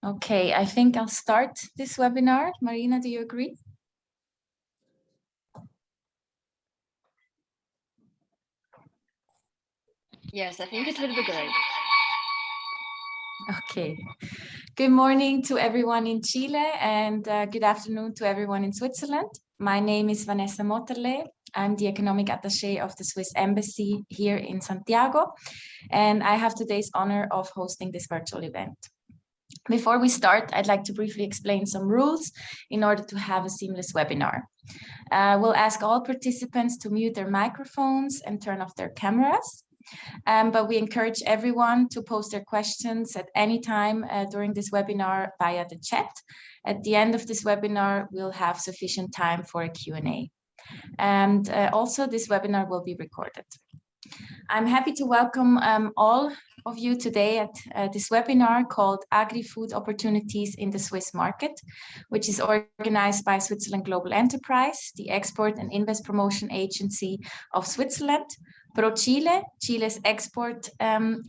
Okay, I think I'll start this webinar. Marina, do you agree? Yes, I think it will be great. Okay. Good morning to everyone in Chile and good afternoon to everyone in Switzerland. My name is Vanessa Motterle. I'm the economic attaché of the Swiss Embassy here in Santiago, and I have today's honor of hosting this virtual event. Before we start, I'd like to briefly explain some rules in order to have a seamless webinar. We'll ask all participants to mute their microphones and turn off their cameras. But we encourage everyone to post their questions at any time during this webinar via the chat. At the end of this webinar, we'll have sufficient time for a Q&A. And also this webinar will be recorded. I'm happy to welcome all of you today at this webinar called Agri-food Opportunities in the Swiss Market, which is organized by Switzerland Global Enterprise, the Export and Invest Promotion Agency of Switzerland, ProChile, Chile's export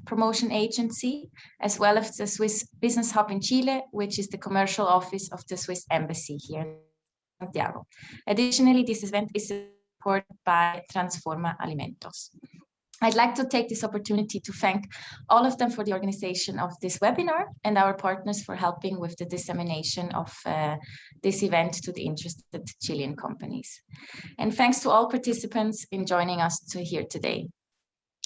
promotion agency, as well as the Swiss Business Hub in Chile, which is the commercial office of the Swiss Embassy here in Santiago. Additionally, this event is supported by Transforma Alimentos. I'd like to take this opportunity to thank all of them for the organization of this webinar and our partners for helping with the dissemination of this event to the interested Chilean companies. And thanks to all participants in joining us here today.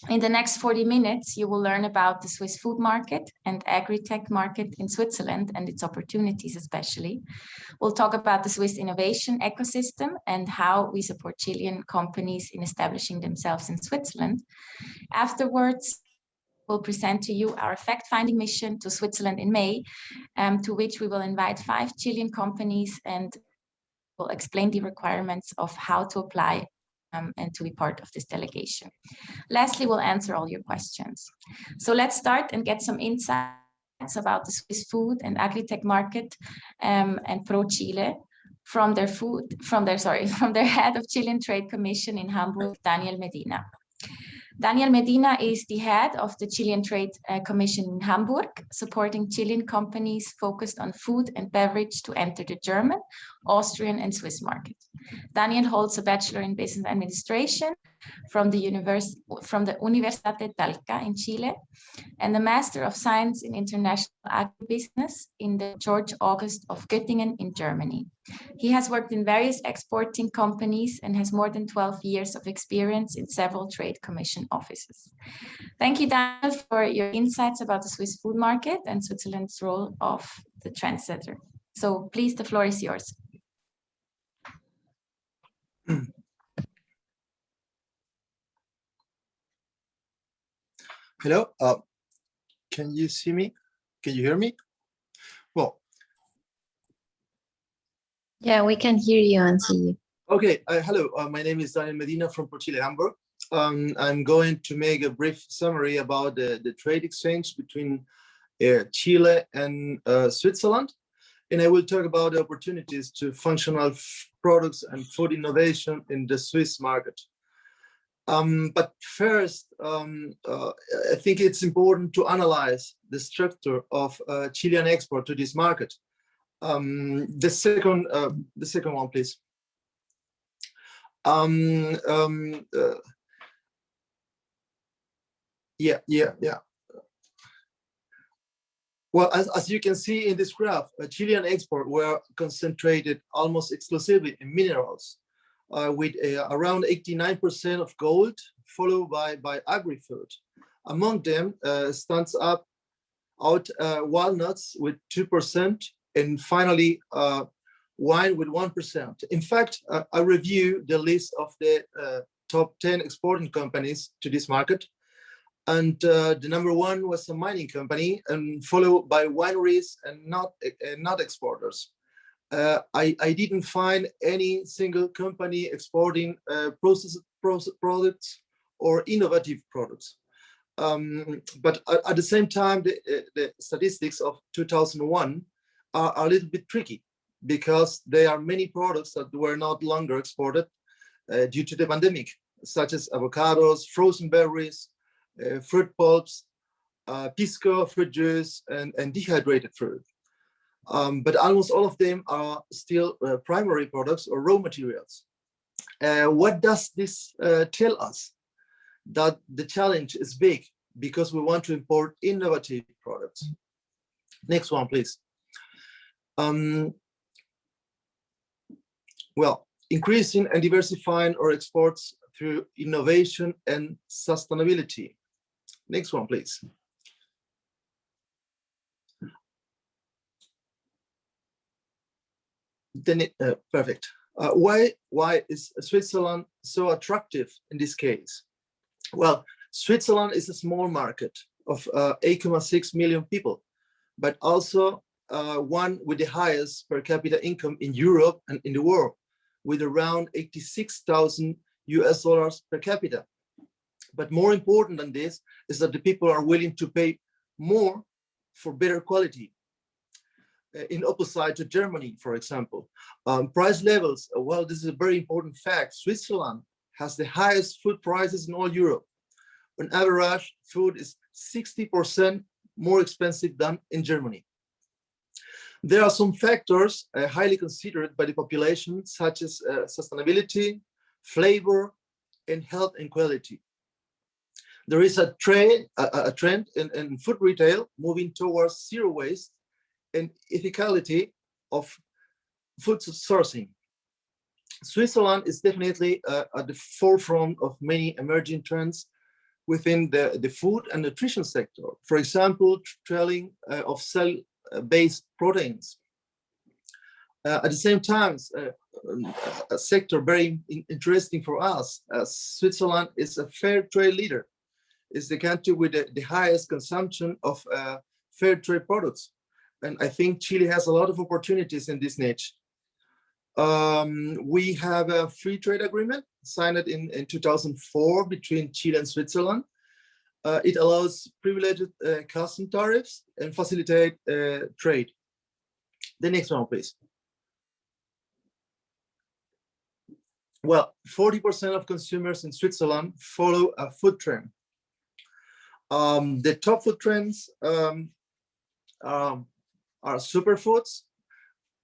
In the next 40 minutes, you will learn about the Swiss food market and agri-tech market in Switzerland and its opportunities especially. We'll talk about the Swiss innovation ecosystem and how we support Chilean companies in establishing themselves in Switzerland. Afterwards, we'll present to you our fact-finding mission to Switzerland in May, to which we will invite 5 Chilean companies and will explain the requirements of how to apply and to be part of this delegation. Lastly, we'll answer all your questions. So let's start and get some insights about the Swiss food and agri-tech market and ProChile from their head of Chilean Trade Commission in Hamburg, Daniel Medina. Daniel Medina is the head of the Chilean Trade Commission in Hamburg, supporting Chilean companies focused on food and beverage to enter the German, Austrian, and Swiss market. Daniel holds a Bachelor in Business Administration from the Universidad Talca in Chile and a Master of Science in International Agribusiness in the George August of Göttingen in Germany. He has worked in various exporting companies and has more than 12 years of experience in several trade commission offices. Thank you, Daniel, for your insights about the Swiss food market and Switzerland's role of the trendsetter. So please, the floor is yours. Hello, can you see me? Can you hear me? Well, yeah, we can hear you and see you. Okay, hello, my name is Daniel Medina from ProChile Hamburg. I'm going to make a brief summary about the trade exchange between Chile and Switzerland. And I will talk about the opportunities to functional products and food innovation in the Swiss market. But first, I think it's important to analyze the structure of Chilean export to this market. The second one, please. Yeah. Well, as you can see in this graph, Chilean export were concentrated almost exclusively in minerals, with around 89% of gold, followed by agri-food. Among them stands out walnuts with 2%, and finally wine with 1%. In fact, I review the list of the top 10 exporting companies to this market. And the number 1 was a mining company, and followed by wineries and not exporters. I didn't find any single company exporting processed products or innovative products. But at the same time, the statistics of 2001 are a little bit tricky, because there are many products that were not longer exported due to the pandemic, such as avocados, frozen berries, fruit pulps, pisco, fruit juice, and dehydrated fruit. But almost all of them are still primary products or raw materials. What does this tell us? That the challenge is big because we want to import innovative products. Next one, please. Well, increasing and diversifying our exports through innovation and sustainability. Next one, please. Then perfect. Why is Switzerland so attractive in this case? Well, Switzerland is a small market of 8.6 million people, but also one with the highest per capita income in Europe and in the world, with around $86,000 per capita. But more important than this is that the people are willing to pay more for better quality. In opposite to Germany, for example. Price levels, well, this is a very important fact. Switzerland has the highest food prices in all Europe. On average, food is 60% more expensive than in Germany. There are some factors highly considered by the population, such as sustainability, flavor, and health and quality. There is a trend in food retail moving towards zero waste and ethicality of food sourcing. Switzerland is definitely at the forefront of many emerging trends within the food and nutrition sector. For example, trialing of cell-based proteins. At the same time, a sector very interesting for us, as Switzerland is a fair trade leader. It's the country with the highest consumption of fair trade products. And I think Chile has a lot of opportunities in this niche. We have a free trade agreement signed in 2004 between Chile and Switzerland. It allows privileged custom tariffs and facilitate trade. The next one, please. Well, 40% of consumers in Switzerland follow a food trend. The top food trends are superfoods.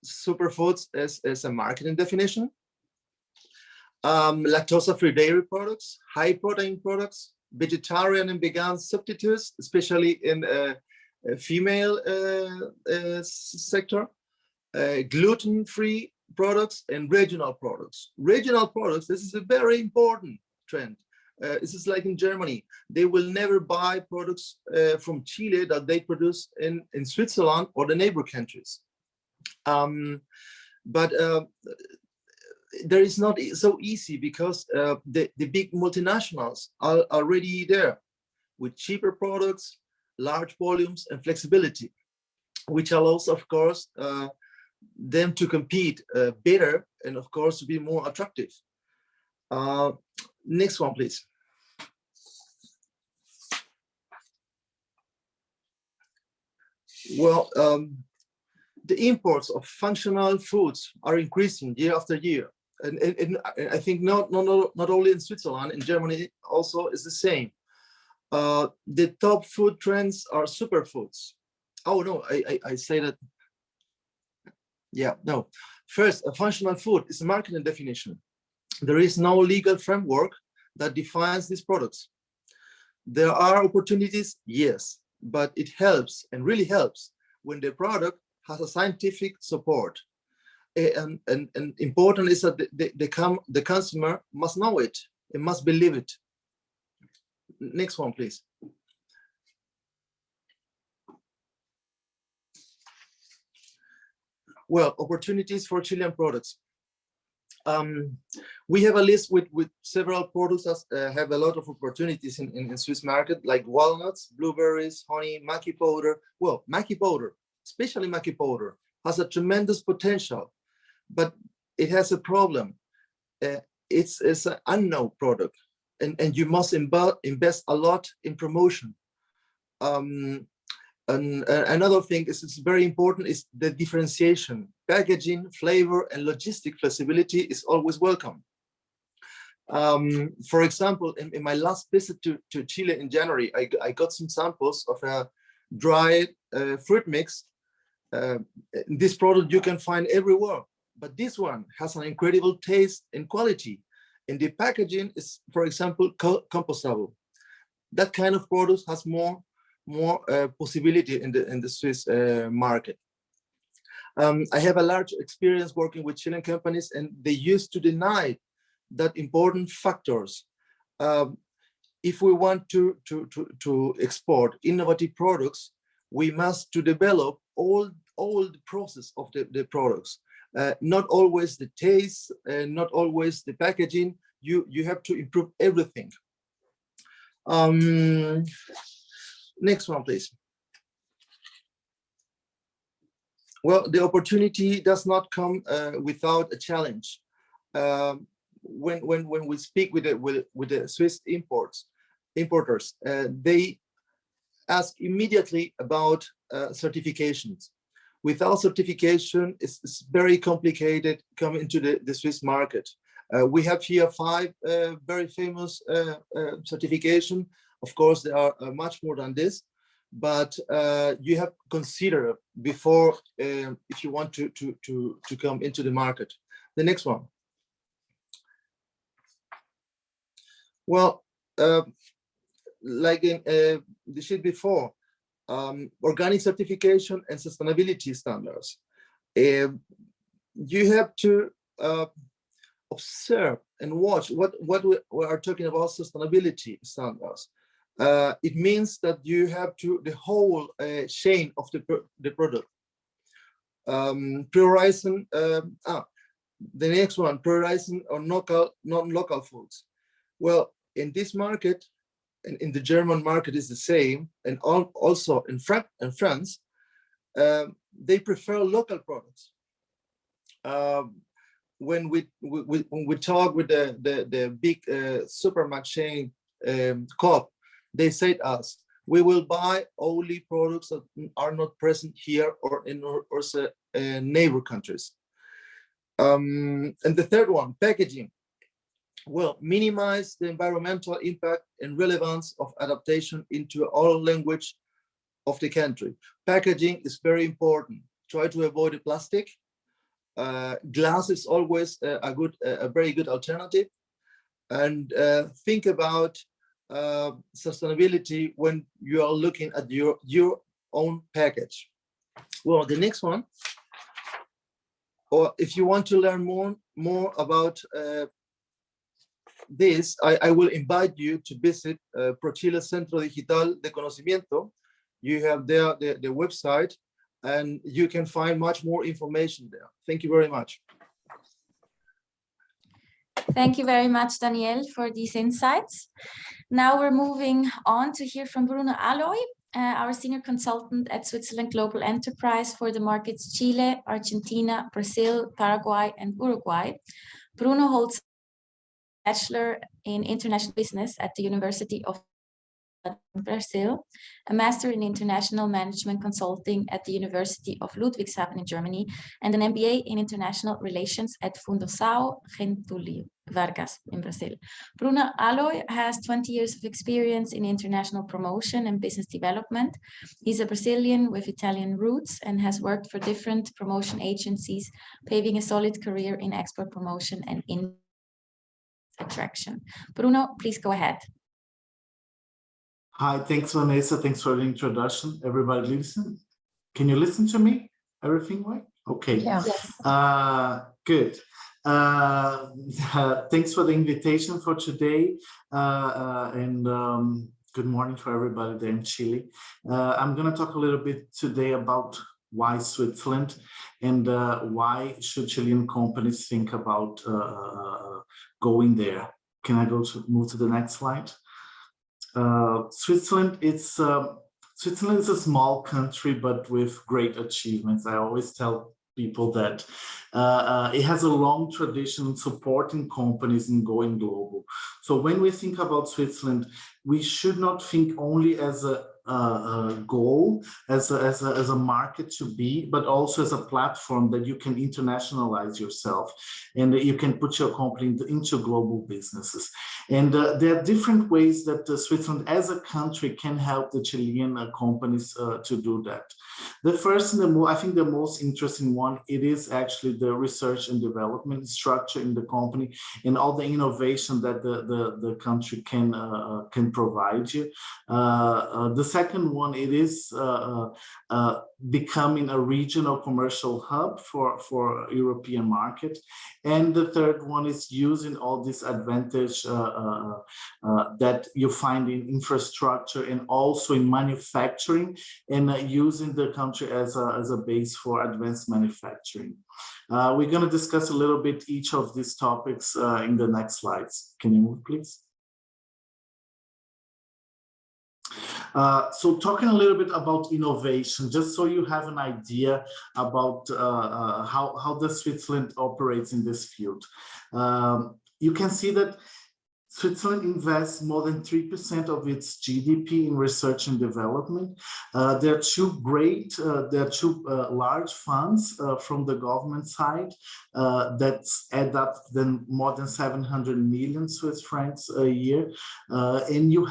Superfoods is a marketing definition. Lactose-free dairy products, high protein products, vegetarian and vegan substitutes, especially in female sector, gluten-free products, and regional products. Regional products, this is a very important trend. This is like in Germany. They will never buy products from Chile that they produce in Switzerland or the neighbor countries. But there is not so easy because the big multinationals are already there with cheaper products, large volumes, and flexibility, which allows, of course, them to compete better and, of course, to be more attractive. Next one, please. Well, the imports of functional foods are increasing year after year. And I think not only in Switzerland, in Germany also is the same. The top food trends are superfoods. Oh, no, I say that. Yeah, no. First, a functional food is a marketing definition. There is no legal framework that defines these products. There are opportunities, yes, but it helps and really helps when the product has a scientific support. And important is that the consumer must know it, it must believe it. Next one, please. Well, opportunities for Chilean products. We have a list with several products that have a lot of opportunities in Swiss market, like walnuts, blueberries, honey, maki powder. Well, maki powder, especially maki powder, has a tremendous potential, but it has a problem. It's an unknown product, and you must invest a lot in promotion. And another thing is very important is the differentiation. Packaging, flavor, and logistic flexibility is always welcome. For example, in my last visit to Chile in January, I got some samples of a dried fruit mix. This product you can find everywhere, but this one has an incredible taste and quality. And the packaging is, for example, compostable. That kind of product has more possibility in the Swiss market. I have a large experience working with Chilean companies, and they used to deny that important factors. If we want to export innovative products, we must to develop all the process of the products. Not always the taste, not always the packaging. You have to improve everything. Next one, please. Well, the opportunity does not come without a challenge. When we speak with the Swiss importers, they ask immediately about certifications. Without certification, it's very complicated coming into the Swiss market. We have here 5 very famous certification. Of course, there are much more than this, but you have to consider before if you want to come into the market. The next one. Well, like in the sheet before, organic certification and sustainability standards. You have to observe and watch what we are talking about sustainability standards. It means that you have to the whole chain of the product. Prioritizing the next one, prioritizing on non-local foods. Well, in this market, and in the German market is the same, and also in France, they prefer local products. When we talk with the big supermarket chain Coop, they say to us, we will buy only products that are not present here or in also neighbor countries. And the third one, packaging. Well, minimize the environmental impact and relevance of adaptation into all language of the country. Packaging is very important. Try to avoid the plastic. Glass is always a very good alternative. And think about sustainability when you are looking at your own package. Well, the next one, or if you want to learn more about this, I will invite you to visit ProChile Centro Digital de Conocimiento. You have there the website, and you can find much more information there. Thank you very much. Thank you very much, Daniel, for these insights. Now we're moving on to hear from Bruno Aloy, our senior consultant at Switzerland Global Enterprise for the markets Chile, Argentina, Brazil, Paraguay, and Uruguay. Bruno holds a bachelor in international business at the University of Brazil, a master in international management consulting at the University of Ludwigshafen in Germany, and an MBA in international relations at Fundação Getúlio Vargas in Brazil. Bruno Aloy has 20 years of experience in international promotion and business development. He's a Brazilian with Italian roots and has worked for different promotion agencies, paving a solid career in export promotion and in attraction. Bruno, please go ahead. Hi, thanks, Vanessa. Thanks for the introduction. Everybody listen? Can you listen to me? Everything right? Okay. Yeah. Yes. Good. Thanks for the invitation for today. And good morning for everybody there in Chile. I'm going to talk a little bit today about why Switzerland and why should Chilean companies think about going there. Can I move to the next slide? Switzerland is a small country, but with great achievements. I always tell people that it has a long tradition in supporting companies in going global. So when we think about Switzerland, we should not think only as a goal, as a market to be, but also as a platform that you can internationalize yourself and you can put your company into global businesses. And there are different ways that Switzerland as a country can help the Chilean companies to do that. The first and I think the most interesting one, it is actually the research and development structure in the company and all the innovation that the country can provide you. The second one, it is becoming a regional commercial hub for European market. And the third one is using all this advantage that you find in infrastructure and also in manufacturing, and using the country as a base for advanced manufacturing. We're going to discuss a little bit each of these topics in the next slides. Can you move, please? So talking a little bit about innovation, just so you have an idea about how the Switzerland operates in this field. You can see that Switzerland invests more than 3% of its GDP in research and development. There are two large funds from the government side that add up then more than 700 million Swiss francs a year. And you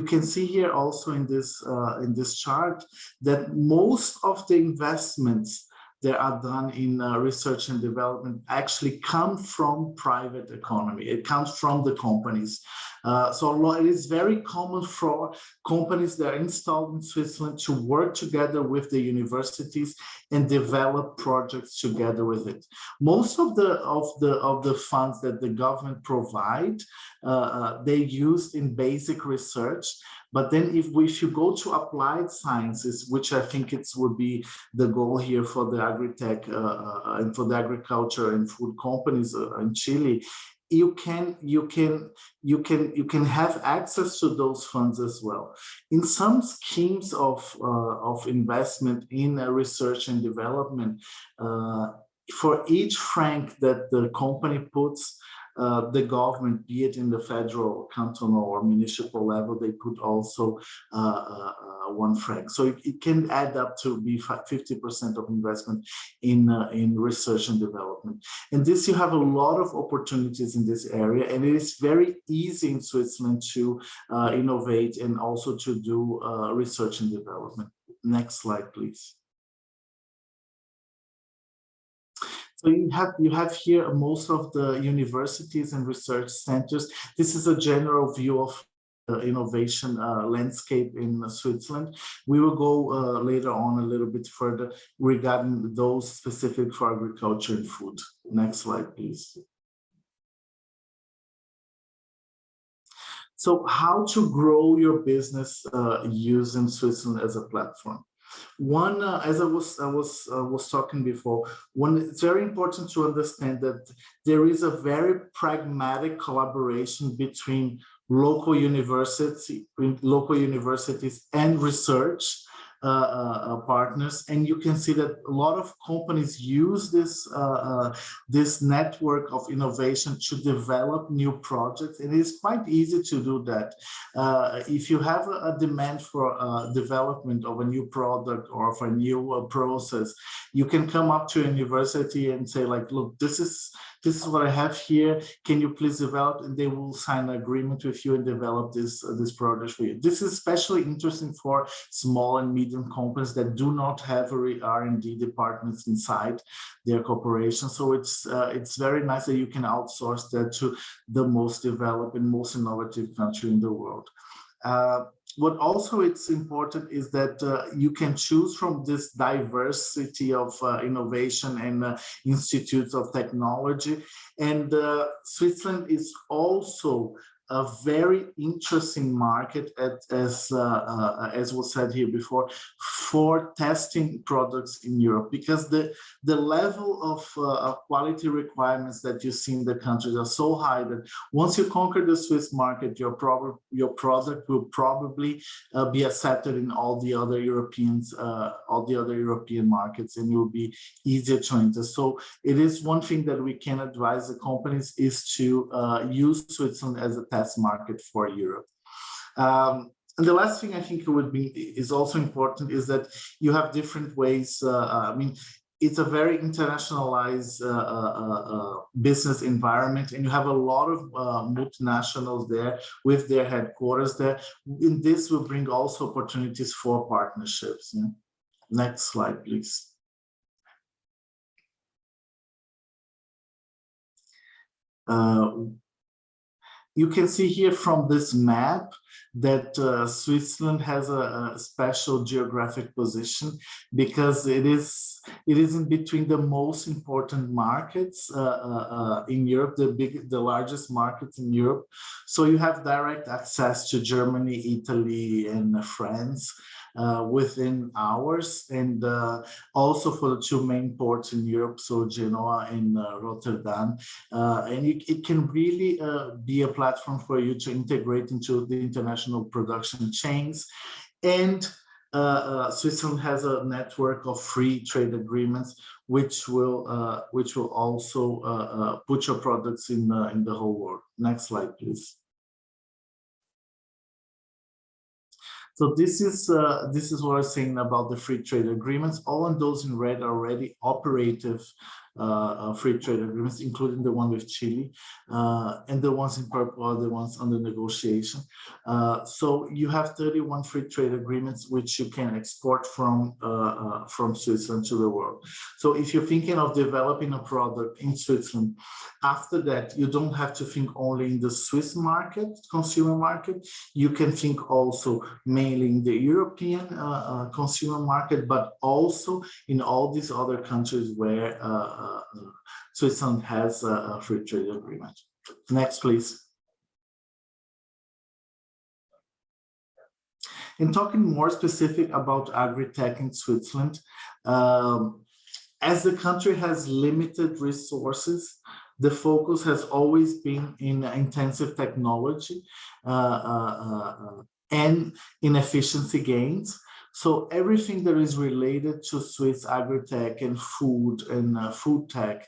can see here also in this chart that most of the investments that are done in research and development actually come from private economy. It comes from the companies. So it is very common for companies that are installed in Switzerland to work together with the universities and develop projects together with it. Most of the funds that the government provide, they used in basic research. But then if you go to applied sciences, which I think would be the goal here for the Agritech and for the agriculture and food companies in Chile, you can have access to those funds as well. In some schemes of investment in research and development, for each franc that the company puts, the government, be it in the federal, cantonal, or municipal level, they put also 1 franc. So it can add up to be 50% of investment in research and development. And this, you have a lot of opportunities in this area, and it is very easy in Switzerland to innovate and also to do research and development. Next slide, please. So you have here most of the universities and research centers. This is a general view of innovation landscape in Switzerland. We will go later on a little bit further regarding those specific for agriculture and food. Next slide, please. So how to grow your business using Switzerland as a platform? One, as I was talking before, it's very important to understand that there is a very pragmatic collaboration between local universities and research partners, and you can see that a lot of companies use this network of innovation to develop new projects, and it is quite easy to do that. If you have a demand for development of a new product or of a new process, you can come up to a university and say, like, look, this is what I have here. Can you please develop? And they will sign an agreement with you and develop this product for you. This is especially interesting for small and medium companies that do not have R&D departments inside their corporation. So it's very nice that you can outsource that to the most developed and most innovative country in the world. What also it's important is that you can choose from this diversity of innovation and institutes of technology. And Switzerland is also a very interesting market, as was said here before, for testing products in Europe, because the level of quality requirements that you see in the countries are so high that once you conquer the Swiss market, your product will probably be accepted in all the other European markets, and it will be easier to enter. So it is one thing that we can advise the companies is to use Switzerland as a test market for Europe. And the last thing I think is also important is that you have different ways. I mean, it's a very internationalized business environment, and you have a lot of multinationals there with their headquarters there. And this will bring also opportunities for partnerships. Yeah? Next slide, please. You can see here from this map that Switzerland has a special geographic position because it is in between the most important markets in Europe, the largest markets in Europe. So you have direct access to Germany, Italy, and France within hours, and also for the two main ports in Europe, so Genoa and Rotterdam. And it can really be a platform for you to integrate into the international production chains. And Switzerland has a network of free trade agreements, which will also put your products in the whole world. Next slide, please. So this is what I was saying about the free trade agreements. All of those in red are already operative free trade agreements, including the one with Chile, and the ones in purple are the ones under negotiation. So you have 31 free trade agreements which you can export from Switzerland to the world. So if you're thinking of developing a product in Switzerland, after that you don't have to think only in the Swiss market, consumer market. You can think also mainly in the European consumer market, but also in all these other countries where Switzerland has a free trade agreement. Next, please. In talking more specific about Agritech in Switzerland, as the country has limited resources, the focus has always been in intensive technology and in efficiency gains. So everything that is related to Swiss agri-tech and food tech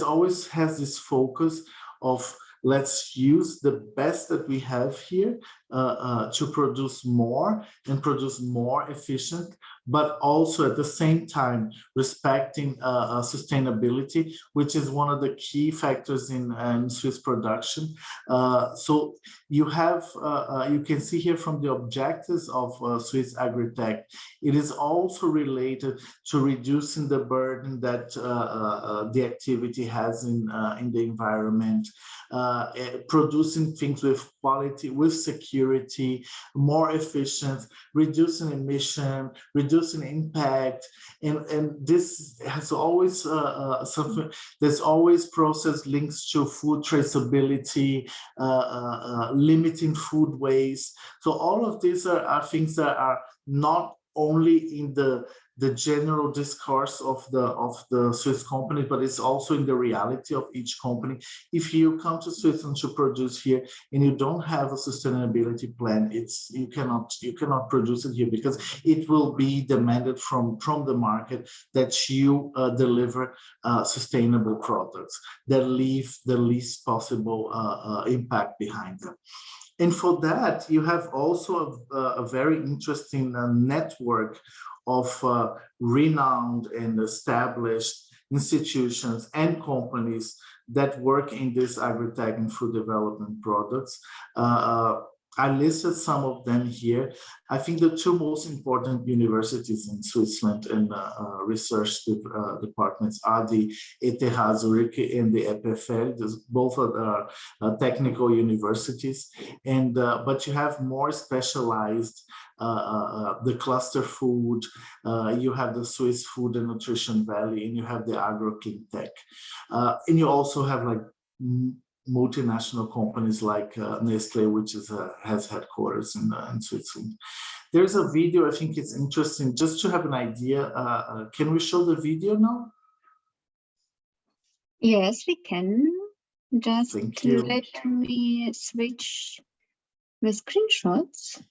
always has this focus of let's use the best that we have here to produce more and produce more efficient, but also at the same time respecting sustainability, which is one of the key factors in Swiss production. So you have, you can see here from the objectives of Swiss Agritech, it is also related to reducing the burden that the activity has in the environment, producing things with quality, with security, more efficient, reducing emission, reducing impact, and this has always something. There's always process links to food traceability, limiting food waste. So all of these are things that are not only in the general discourse of the Swiss company, but it's also in the reality of each company. If you come to Switzerland to produce here and you don't have a sustainability plan, you cannot produce it here because it will be demanded from the market that you deliver sustainable products that leave the least possible impact behind them. And for that, you have also a very interesting network of renowned and established institutions and companies that work in this agri-tech and food development products. I listed some of them here. I think the two most important universities in Switzerland and research departments are the ETH Zurich and the EPFL. Both are technical universities, and but you have more specialized the cluster food, you have the Swiss Food and Nutrition Valley, and you have the Agro-Clean Tech. And you also have like multinational companies like Nestle, which has headquarters in Switzerland. There's a video, I think it's interesting, just to have an idea. Can we show the video now? Yes, we can. Just Thank you. let me switch the screenshots.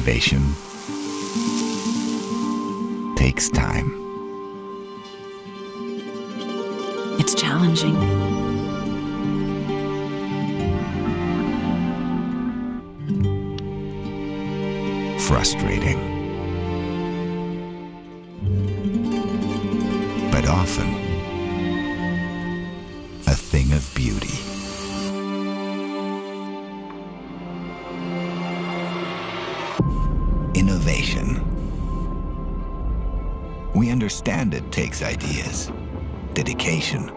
Innovation takes time. It's challenging. Frustrating. But often, a thing of beauty. Innovation. We understand it takes ideas, dedication,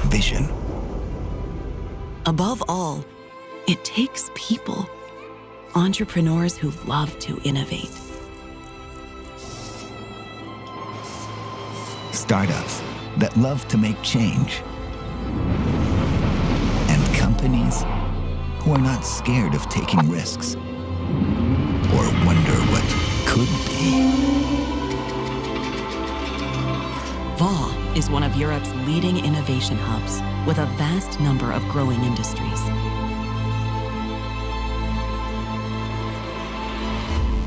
vision. Above all, it takes people, entrepreneurs who love to innovate. Startups that love to make change. And companies who are not scared of taking risks or wonder what could be. VA is one of Europe's leading innovation hubs with a vast number of growing industries.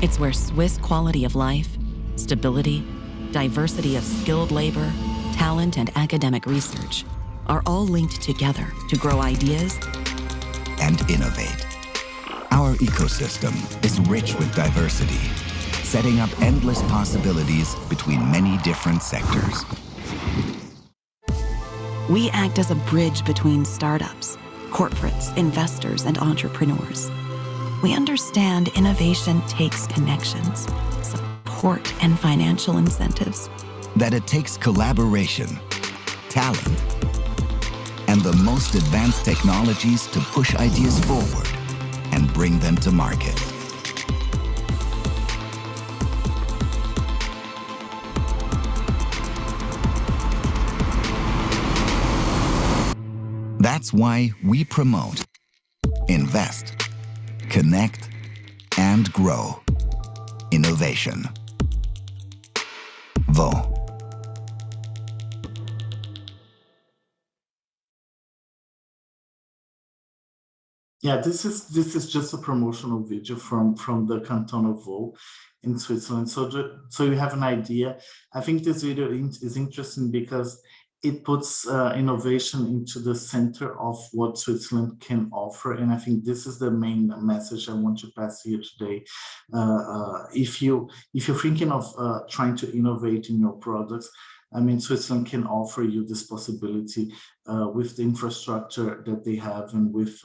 It's where Swiss quality of life, stability, diversity of skilled labor, talent, and academic research are all linked together to grow ideas and innovate. Our ecosystem is rich with diversity, setting up endless possibilities between many different sectors. We act as a bridge between startups, corporates, investors, and entrepreneurs. We understand innovation takes connections, support, and financial incentives. That it takes collaboration, talent, and the most advanced technologies to push ideas forward and bring them to market. That's why we promote, invest, connect, and grow innovation. VO. Yeah, this is just a promotional video from the canton of Vaud in Switzerland. So you have an idea. I think this video is interesting because it puts innovation into the center of what Switzerland can offer, and I think this is the main message I want to pass here today. If you're thinking of trying to innovate in your products, I mean, Switzerland can offer you this possibility with the infrastructure that they have and with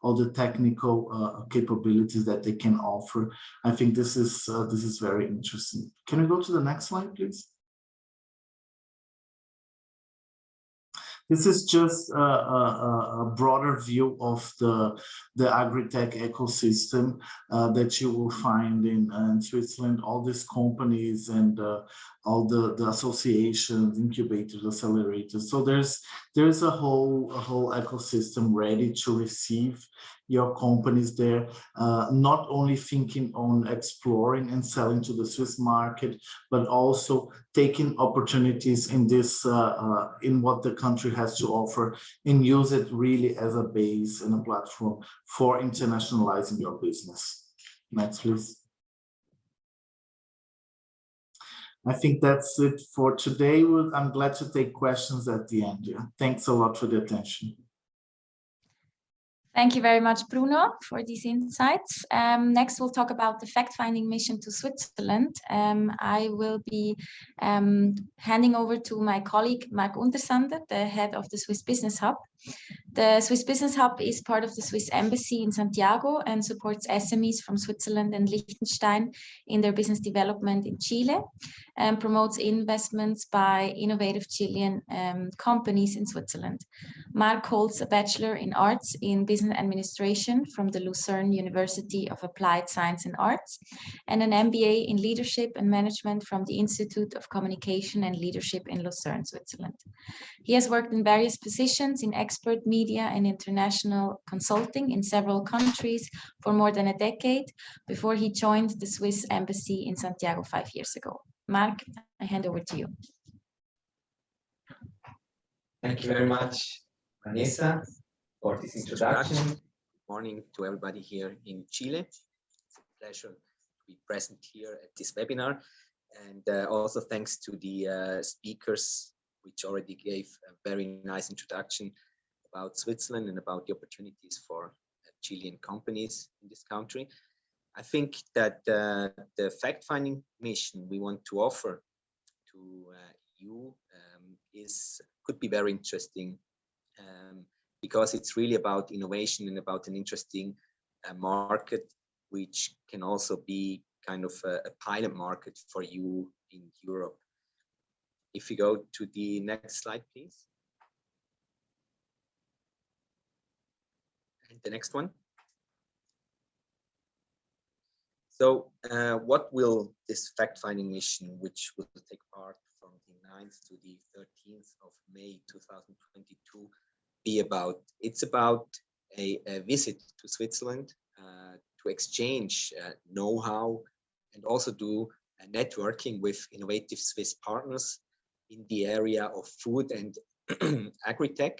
all the technical capabilities that they can offer. I think this is very interesting. Can we go to the next slide, please? This is just a broader view of the Agritech ecosystem that you will find in Switzerland, all these companies and all the associations, incubators, accelerators. So there's a whole ecosystem ready to receive your companies there, not only thinking on exploring and selling to the Swiss market, but also taking opportunities in this, in what the country has to offer, and use it really as a base and a platform for internationalizing your business. Next, please. I think that's it for today. I'm glad to take questions at the end. Yeah. Thanks a lot for the attention. Thank you very much, Bruno, for these insights. Next, we'll talk about the fact-finding mission to Switzerland. I will be handing over to my colleague, Marc Untersander, the head of the Swiss Business Hub. The Swiss Business Hub is part of the Swiss Embassy in Santiago and supports SMEs from Switzerland and Liechtenstein in their business development in Chile, and promotes investments by innovative Chilean companies in Switzerland. Marc holds a Bachelor in Arts in Business Administration from the Lucerne University of Applied Science and Arts, and an MBA in Leadership and Management from the Institute of Communication and Leadership in Lucerne, Switzerland. He has worked in various positions in expert media and international consulting in several countries for more than a decade before he joined the Swiss Embassy in Santiago 5 years ago. Marc, I hand over to you. Thank you very much, Vanessa, for this introduction. Good morning to everybody here in Chile. pleasure to be present here at this webinar. And also thanks to the speakers, which already gave a very nice introduction about Switzerland and about the opportunities for Chilean companies in this country. I think that the fact-finding mission we want to offer to you could be very interesting because it's really about innovation and about an interesting market, which can also be kind of a pilot market for you in Europe. If you go to the next slide, please. And the next one. So what will this fact-finding mission, which will take part from the 9th to the 13th of May 2022, be about? It's about a visit to Switzerland to exchange know-how and also do networking with innovative Swiss partners in the area of food and agri-tech,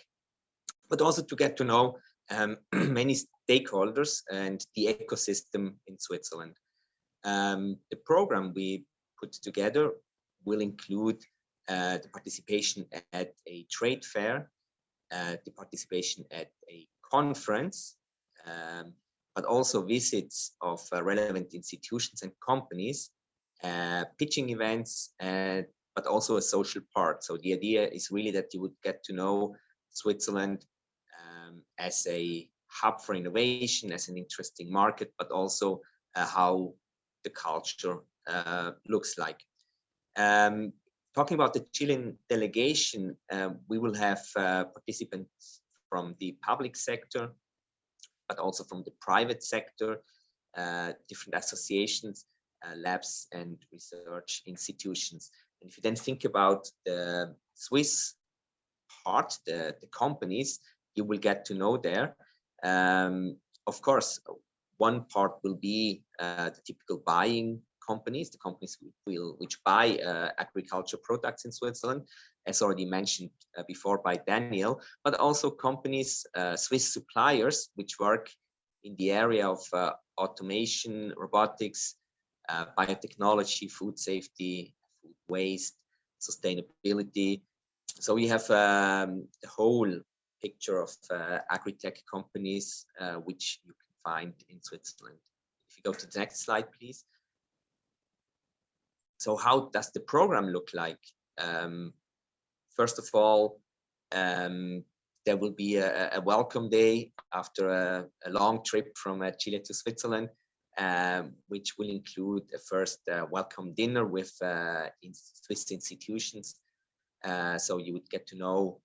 but also to get to know many stakeholders and the ecosystem in Switzerland. The program we put together will include the participation at a trade fair, the participation at a conference, but also visits of relevant institutions and companies, pitching events, but also a social part. So the idea is really that you would get to know Switzerland as a hub for innovation, as an interesting market, but also how the culture looks like. Talking about the Chilean delegation, we will have participants from the public sector, but also from the private sector, different associations, labs and research institutions. And if you then think about the Swiss part, the companies you will get to know there, of course, one part will be the typical buying companies, the companies which buy agriculture products in Switzerland, as already mentioned before by Daniel, but also companies, Swiss suppliers, which work in the area of automation, robotics, biotechnology, food safety, food waste, sustainability. So we have the whole picture of agri-tech companies, which you can find in Switzerland. If you go to the next slide, please. So how does the program look like? First of all, there will be a welcome day after a long trip from Chile to Switzerland, which will include a first welcome dinner with Swiss institutions. So you would get to know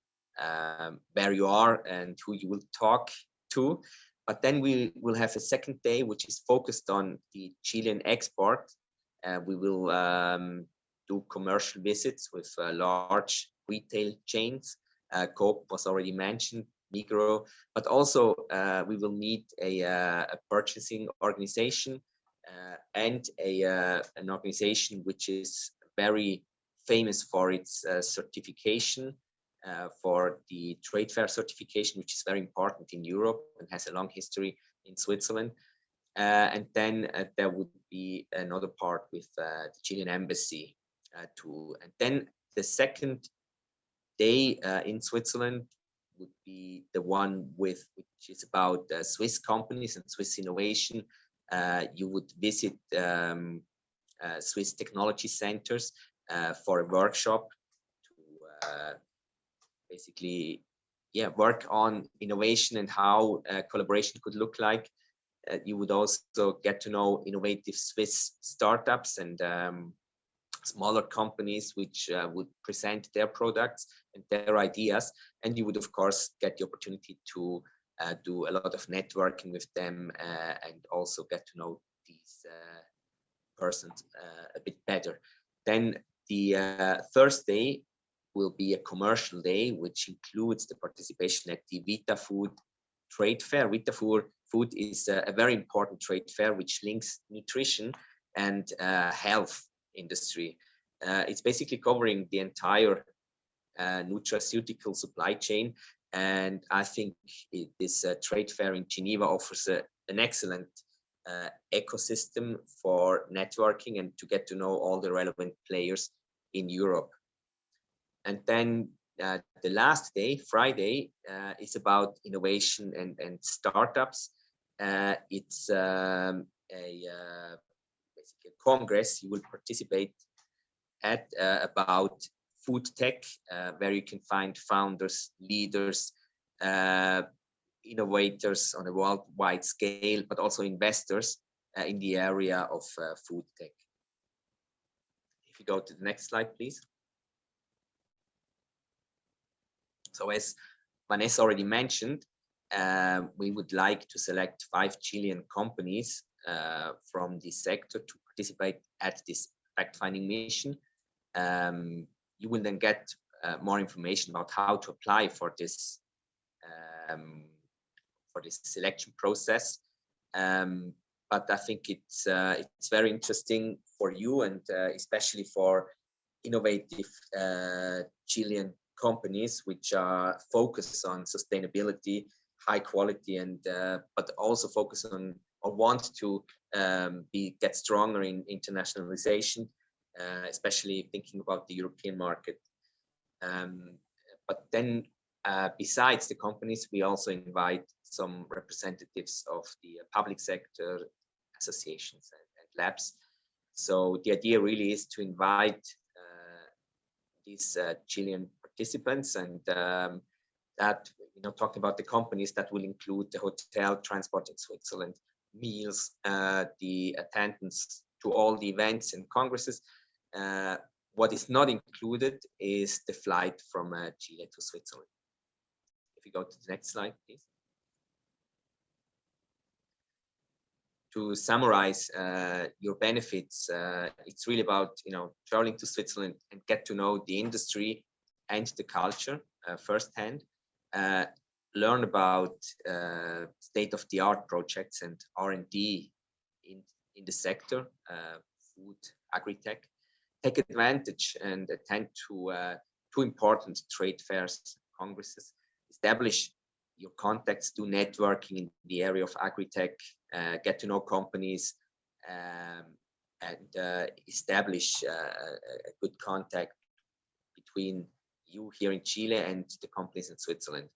where you are and who you will talk to. But then we will have a second day, which is focused on the Chilean export. We will do commercial visits with large retail chains. Coop was already mentioned, Migros, but also we will meet a purchasing organization and an organization which is very famous for its certification, for the trade fair certification, which is very important in Europe and has a long history in Switzerland. And then there would be another part with the Chilean embassy too. And then the second day in Switzerland would be the one which is about Swiss companies and Swiss innovation. You would visit Swiss technology centers for a workshop to basically work on innovation and how collaboration could look like. You would also get to know innovative Swiss startups and smaller companies which would present their products and their ideas. And you would, of course, get the opportunity to do a lot of networking with them and also get to know these persons a bit better. Then the Thursday will be a commercial day, which includes the participation at the Vita Food trade fair. Vita Food is a very important trade fair which links nutrition and health industry. It's basically covering the entire nutraceutical supply chain, and I think this trade fair in Geneva offers an excellent ecosystem for networking and to get to know all the relevant players in Europe. And then the last day, Friday, is about innovation and startups. It's basically a congress you will participate at about food tech, where you can find founders, leaders, innovators on a worldwide scale, but also investors in the area of food tech. If you go to the next slide, please. So as Vanessa already mentioned, we would like to select 5 Chilean companies from this sector to participate at this fact-finding mission. You will then get more information about how to apply for this selection process. But I think it's very interesting for you, and especially for innovative Chilean companies which are focused on sustainability, high quality, and but also focus on or want to get stronger in internationalization, especially thinking about the European market. But then besides the companies, we also invite some representatives of the public sector, associations and labs. So the idea really is to invite these Chilean participants, and that, you know, talking about the companies, that will include the hotel, transport in Switzerland, meals, the attendance to all the events and congresses. What is not included is the flight from Chile to Switzerland. If you go to the next slide, please. To summarize your benefits, it's really about, you know, traveling to Switzerland and get to know the industry and the culture firsthand. Learn about state-of-the-art projects and R&D in the sector, food, Agritech. Take advantage and attend to 2 important trade fairs, congresses. Establish your contacts, do networking in the area of Agritech, get to know companies, and establish a good contact between you here in Chile and the companies in Switzerland.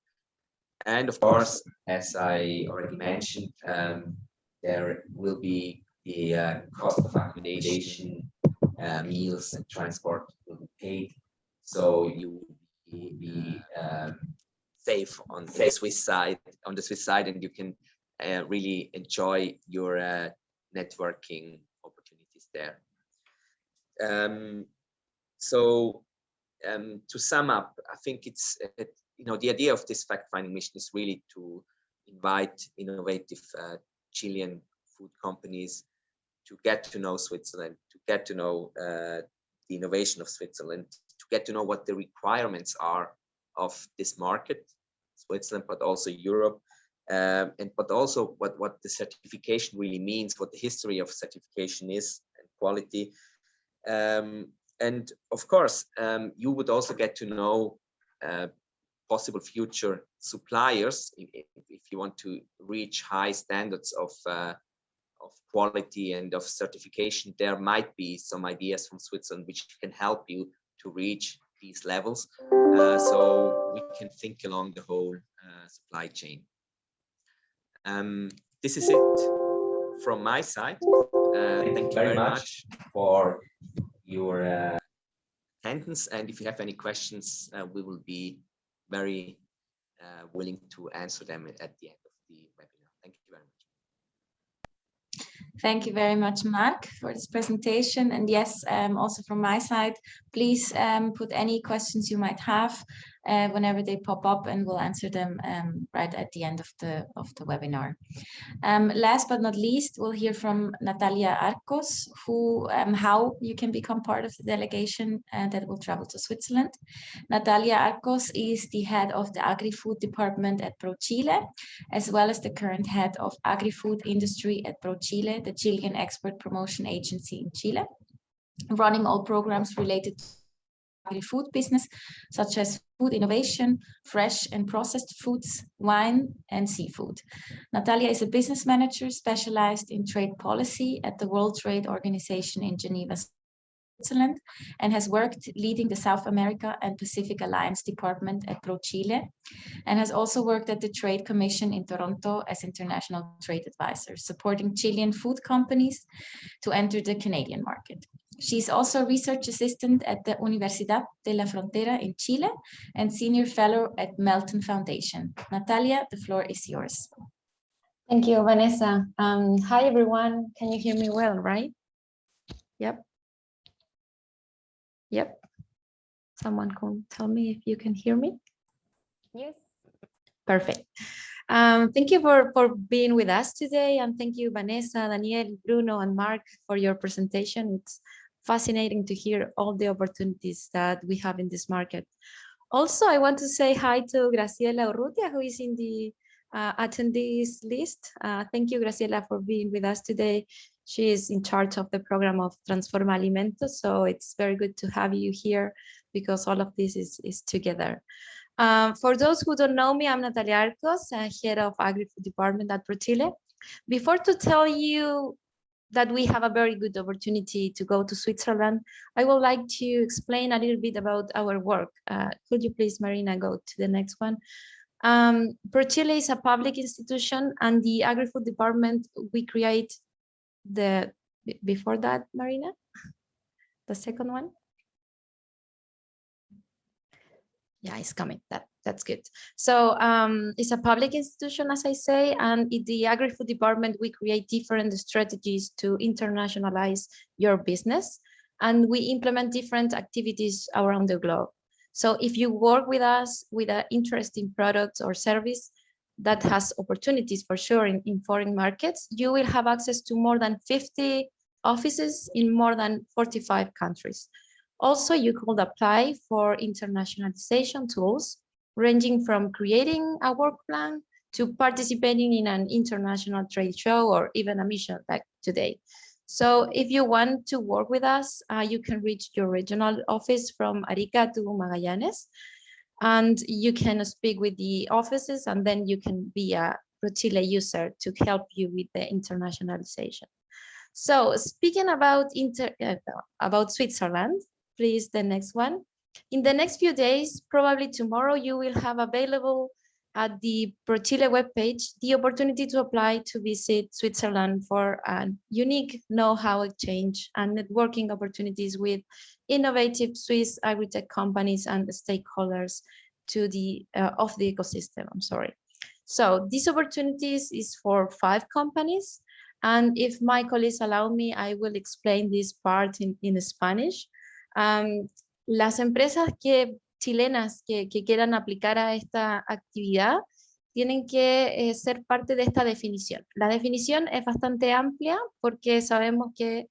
And of course, as I already mentioned, there will be the cost of accommodation, meals and transport will be paid, so you will be safe on the Swiss side, and you can really enjoy your networking opportunities there. To sum up, I think it's you know, the idea of this fact-finding mission is really to invite innovative Chilean food companies to get to know Switzerland, to get to know the innovation of Switzerland, to get to know what the requirements are of this market, Switzerland, but also Europe, but also what the certification really means, what the history of certification is, and quality. And of course, you would also get to know possible future suppliers if you want to reach high standards of quality and of certification. There might be some ideas from Switzerland which can help you to reach these levels, so we can think along the whole supply chain. This is it from my side. Thank you very much for your attendance, and if you have any questions, we will be very willing to answer them at the end of the webinar. Thank you very much. Thank you very much, Mark, for this presentation. And yes, also from my side, please put any questions you might have whenever they pop up, and we'll answer them right at the end of the webinar. Last but not least, we'll hear from Natalia Arcos, who how you can become part of the delegation that will travel to Switzerland. Natalia Arcos is the head of the Agri-food department at ProChile, as well as the current head of Agri-food industry at ProChile, the Chilean export promotion agency in Chile, running all programs related to agri-food business, such as food innovation, fresh and processed foods, wine, and seafood. Natalia is a business manager specialized in trade policy at the World Trade Organization in Geneva, Switzerland, and has worked leading the South America and Pacific Alliance Department at ProChile, and has also worked at the Trade Commission in Toronto as international trade advisor, supporting Chilean food companies to enter the Canadian market. She's also a research assistant at the Universidad de la Frontera in Chile and senior fellow at Melton Foundation. Natalia, the floor is yours. Thank you, Vanessa. Hi, everyone. Can you hear me well, right? Yep. Yep. Someone can tell me if you can hear me. Yes. Perfect. Thank you for being with us today. And thank you, Vanessa, Daniel, Bruno, and Mark for your presentation. It's fascinating to hear all the opportunities that we have in this market. Also, I want to say hi to Graciela Urrutia, who is in the attendees list. Thank you, Graciela, for being with us today. She is in charge of the program of Transforma Alimentos, so it's very good to have you here because all of this is together. For those who don't know me, I'm Natalia Arcos, head of Agri-food department at ProChile. Before to tell you that we have a very good opportunity to go to Switzerland, I would like to explain a little bit about our work. Could you please, Marina, go to the next one? ProChile is a public institution, and the Agri-food department, we create before that, Marina, the second one. Yeah, it's coming. That's good. So it's a public institution, as I say, and in the Agri-food department, we create different strategies to internationalize your business, and we implement different activities around the globe. So if you work with us with an interesting product or service that has opportunities for sure in foreign markets, you will have access to more than 50 offices in more than 45 countries. Also, you could apply for internationalization tools, ranging from creating a work plan to participating in an international trade show or even a mission like today. So if you want to work with us, you can reach your regional office from Arica to Magallanes, and you can speak with the offices, and then you can be a ProChile user to help you with the internationalization. So speaking about Switzerland, please, the next one. In the next few days, probably tomorrow, you will have available at the ProChile webpage the opportunity to apply to visit Switzerland for a unique know-how exchange and networking opportunities with innovative Swiss agri-tech companies and stakeholders of the ecosystem. I'm sorry. So these opportunities is for 5 companies, and if my colleagues allow me, I will explain this part in Spanish. Las empresas chilenas que quieran aplicar a esta actividad tienen que ser parte de esta definición. La definición es bastante amplia porque sabemos que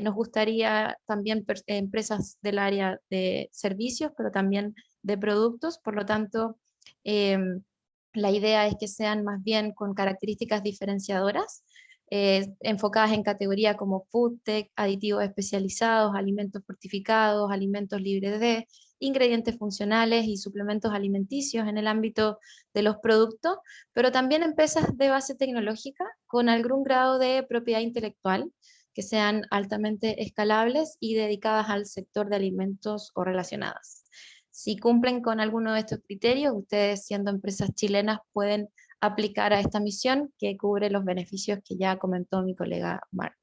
nos gustaría también empresas del área de servicios, pero también de productos. Por lo tanto, la idea es que sean más bien con características diferenciadoras, enfocadas en categorías como food tech, aditivos especializados, alimentos fortificados, alimentos libres de ingredientes funcionales y suplementos alimenticios en el ámbito de los productos, pero también empresas de base tecnológica con algún grado de propiedad intelectual que sean altamente escalables y dedicadas al sector de alimentos o relacionadas. Si cumplen con alguno de estos criterios, ustedes, siendo empresas chilenas, pueden aplicar a esta misión que cubre los beneficios que ya comentó mi colega Mark.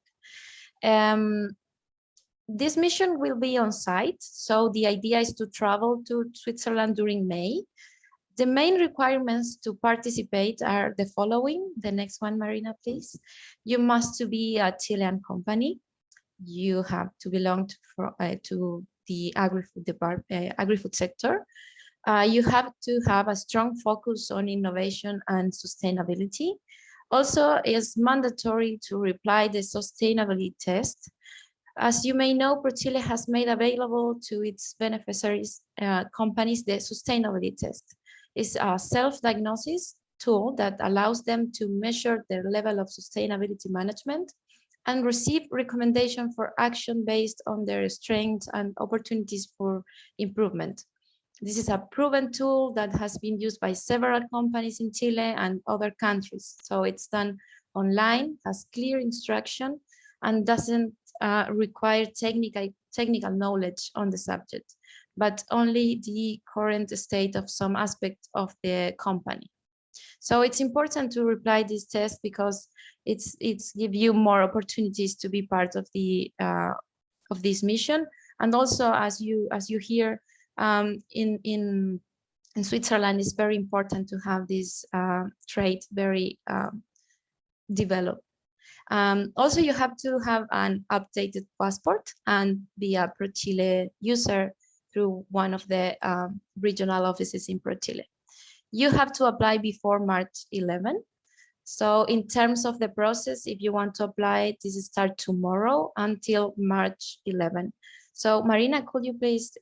This mission will be on site, so the idea is to travel to Switzerland during May. The main requirements to participate are the following. The next one, Marina, please. You must be a Chilean company. You have to belong to the agri-food sector. You have to have a strong focus on innovation and sustainability. Also, it's mandatory to reply the sustainability test. As you may know, ProChile has made available to its beneficiaries companies the sustainability test. It's a self-diagnosis tool that allows them to measure their level of sustainability management and receive recommendation for action based on their strengths and opportunities for improvement. This is a proven tool that has been used by several companies in Chile and other countries. So it's done online, has clear instruction, and doesn't require technical knowledge on the subject, but only the current state of some aspect of the company. So it's important to reply this test because it's give you more opportunities to be part of the of this mission. And also, as you hear, in Switzerland, it's very important to have this trait very developed. Also, you have to have an updated passport and be a ProChile user through one of the regional offices in ProChile. You have to apply before March 11. So in terms of the process, if you want to apply, this starts tomorrow until March 11. So Marina, could you please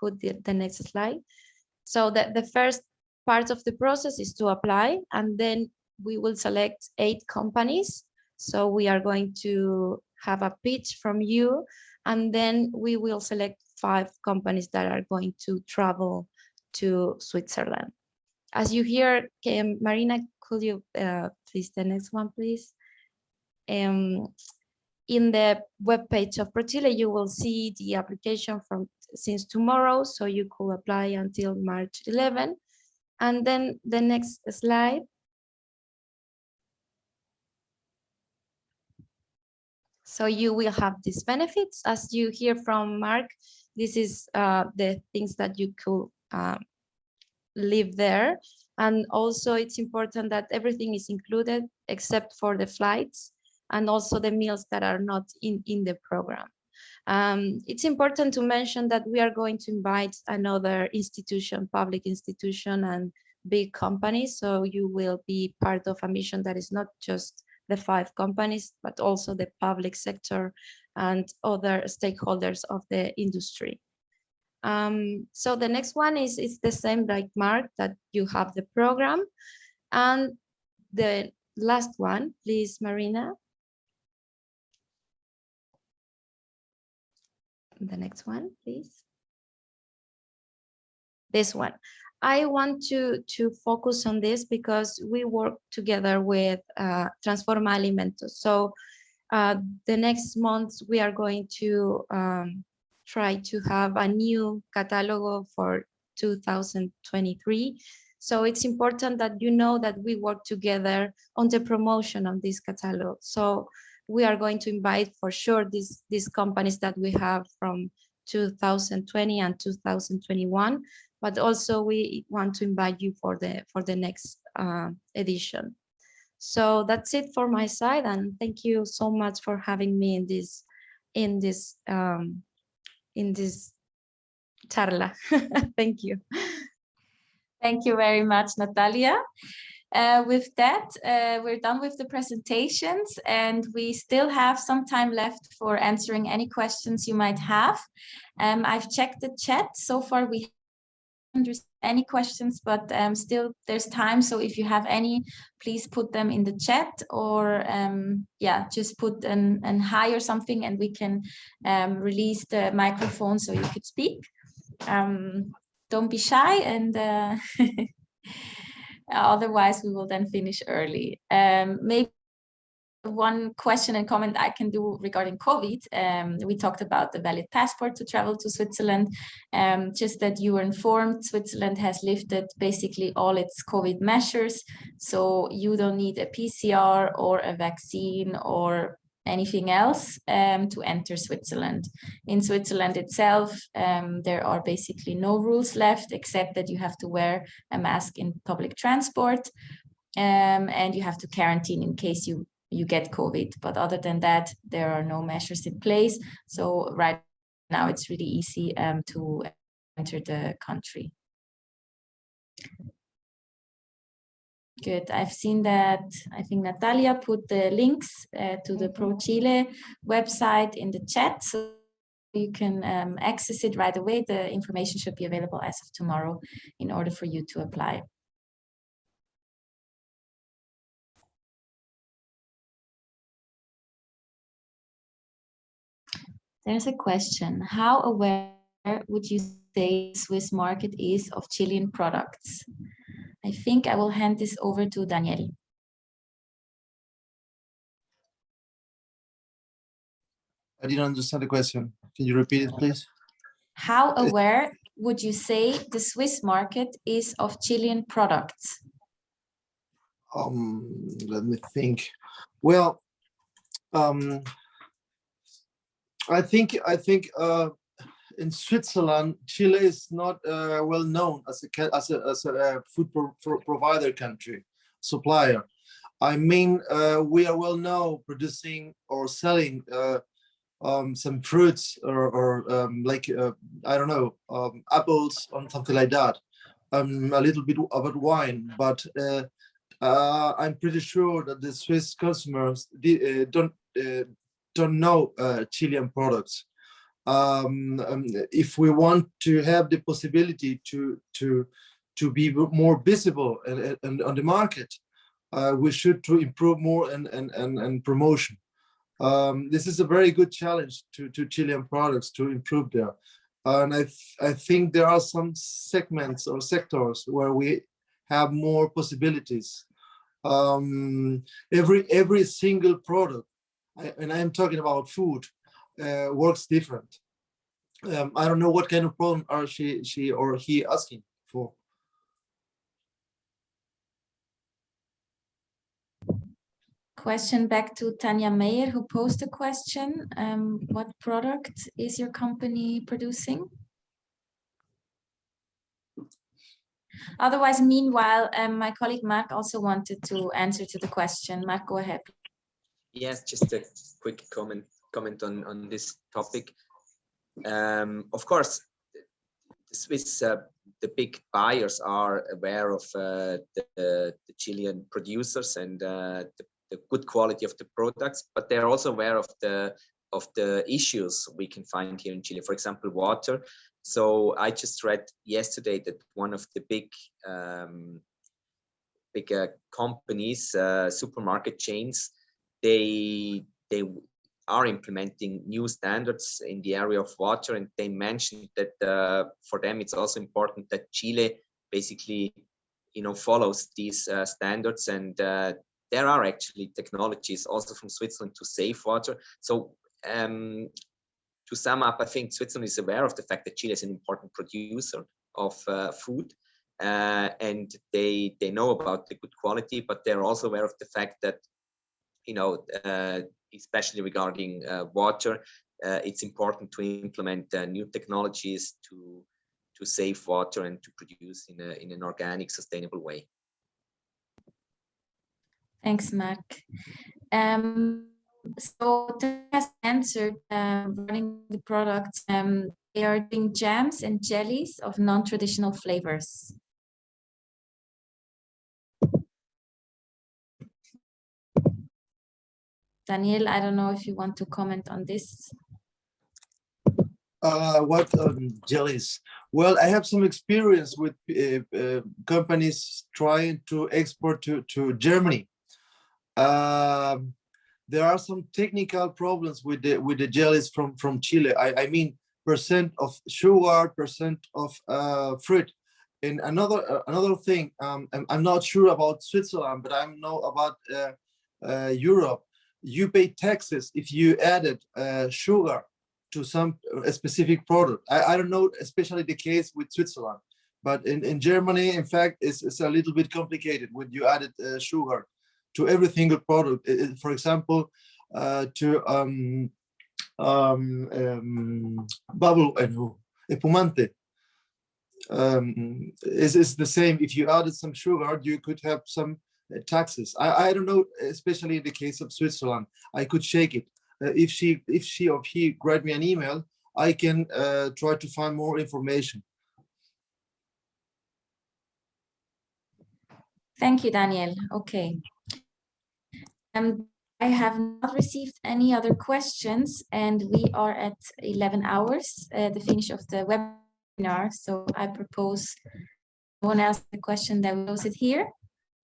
put the next slide? So the first part of the process is to apply, and then we will select 8 companies. So we are going to have a pitch from you, and then we will select 5 companies that are going to travel to Switzerland. As you hear, Marina, could you please, the next one, please? In the webpage of ProChile, you will see the application since tomorrow, so you could apply until March 11. And then the next slide. So you will have these benefits. As you hear from Mark, this is the things that you could live there. And also it's important that everything is included except for the flights and also the meals that are not in the program. It's important to mention that we are going to invite another institution, public institution and big companies. So you will be part of a mission that is not just the 5 companies, but also the public sector and other stakeholders of the industry. So the next one is the same like Mark, that you have the program. And the last one, please, Marina. The next one, please. This one. I want to focus on this because we work together with Transforma Alimentos. So the next month we are going to try to have a new catalogo for 2023. So it's important that you know that we work together on the promotion of this catalog. So we are going to invite for sure these companies that we have from 2020 and 2021, but also we want to invite you for the next edition. So that's it for my side, and thank you so much for having me in this charla. Thank you. Thank you very much, Natalia. With that, we're done with the presentations, and we still have some time left for answering any questions you might have. I've checked the chat. So far, we haven't received any questions, but still there's time. So if you have any, please put them in the chat, or yeah, just put an hi or something, and we can release the microphone so you could speak. Don't be shy, and otherwise we will then finish early. Maybe one question and comment I can do regarding COVID. We talked about the valid passport to travel to Switzerland. Just that you were informed, Switzerland has lifted basically all its COVID measures. So you don't need a PCR or a vaccine or anything else to enter Switzerland. In Switzerland itself, there are basically no rules left, except that you have to wear a mask in public transport, and you have to quarantine in case you get COVID. But other than that, there are no measures in place. So right now it's really easy to enter the country. Good. I've seen that. I think Natalia put the links to the ProChile website in the chat, so you can access it right away. The information should be available as of tomorrow in order for you to apply. There's a question. How aware would you say the Swiss market is of Chilean products? I think I will hand this over to Daniel. I didn't understand the question. Can you repeat it, please? How aware would you say the Swiss market is of Chilean products? Let me think. Well, I think in Switzerland, Chile is not well known as a food provider country, supplier. I mean, we are well known producing or selling some fruits or like I don't know, apples or something like that. A little bit about wine, but I'm pretty sure that the Swiss consumers don't know Chilean products. If we want to have the possibility to be more visible and on the market, we should to improve more and promotion. This is a very good challenge to Chilean products to improve there. And I think there are some segments or sectors where we have more possibilities. Every single product, and I am talking about food, works different. I don't know what kind of problem are she or he asking for. Question back to Tanya Meyer, who posed a question. What product is your company producing? Otherwise, meanwhile, my colleague Mark also wanted to answer to the question. Mark, go ahead. Yes, just a quick comment on this topic. Of course, the Swiss, the big buyers are aware of the Chilean producers and the good quality of the products, but they're also aware of the issues we can find here in Chile. For example, water. So I just read yesterday that one of the big companies, supermarket chains, they are implementing new standards in the area of water, and they mentioned that for them it's also important that Chile basically, follows these standards, and there are actually technologies also from Switzerland to save water. So to sum up, I think Switzerland is aware of the fact that Chile is an important producer of food, and they know about the good quality, but they're also aware of the fact that, especially regarding water, it's important to implement new technologies to save water and to produce in an organic, sustainable way. Thanks, Mark. So Tanya has answered running the products. They are doing jams and jellies of non-traditional flavors. Daniel, I don't know if you want to comment on this. What jellies? Well, I have some experience with companies trying to export to Germany. There are some technical problems with the jellies from Chile. I mean, percent of sugar, percent of fruit. And another thing, I'm not sure about Switzerland, but I know about Europe. You pay taxes if you added sugar to a specific product. I don't know, especially the case with Switzerland, but in Germany, in fact, it's a little bit complicated when you added sugar to every single product. For example, to bubble espumante. Is the same. If you added some sugar, you could have some taxes. I don't know, especially in the case of Switzerland. I could check it. If she or he write me an email, I can try to find more information. Thank you, Daniel. Okay. I have not received any other questions, and we are at 11 hours, the finish of the webinar. So I propose no one else the question that we close it here.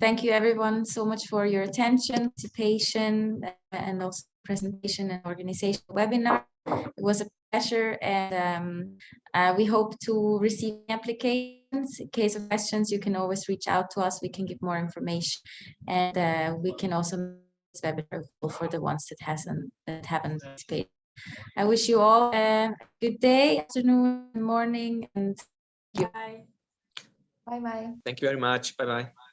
thank you everyone so much for your attention, participation, and also presentation and organization webinar. It was a pleasure, and we hope to receive applications. In case of questions, you can always reach out to us. We can give more information, and we can also make this webinar for the ones that haven't participated. I wish you all a good day, afternoon, morning, and bye. Bye-bye. Thank you very much. Bye-bye.